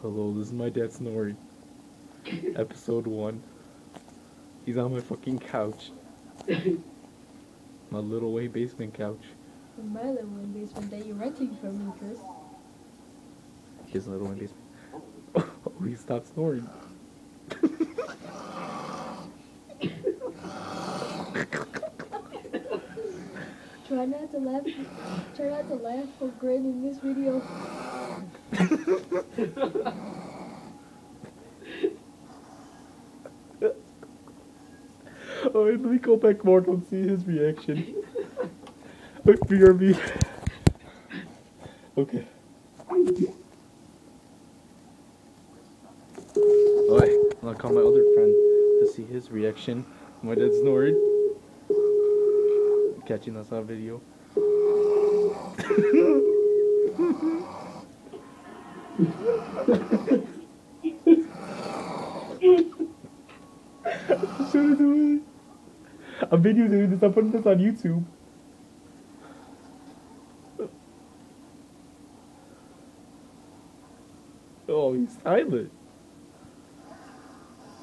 Hello, this is my dad snoring. Episode 1. He's on my fucking couch. My little way basement couch. My little way basement that you're renting from me, Chris. His little way basement. Oh, he stopped snoring. Try not to laugh. Try not to laugh or grin in this video. Oh, wait, let me go back more and see his reaction. Look, BRB. Okay. Alright, I'm gonna call my other friend to see his reaction. My dad snored. Catching us on video. I'm videoing this, I'm putting this on YouTube. Oh, he's silent.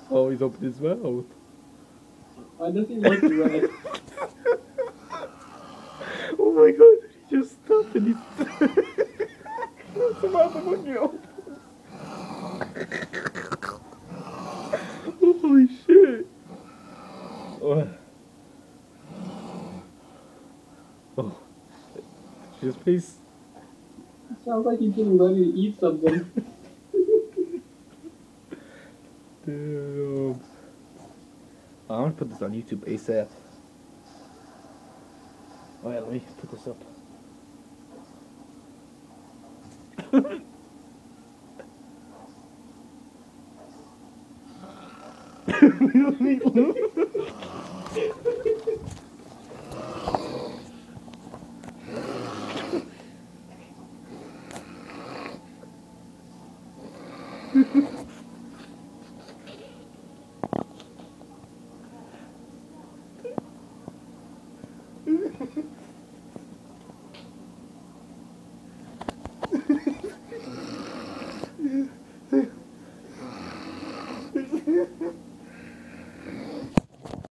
Oh, he's opened his mouth. Why does he look red? Oh my god, he just stopped and he's... What's the mouth of a girl? Holy shit. Oh. Oh. His face... Sounds like he's getting ready to eat something. Damn. I'm gonna put this on YouTube ASAP. Oh yeah, let me put this up. We don't need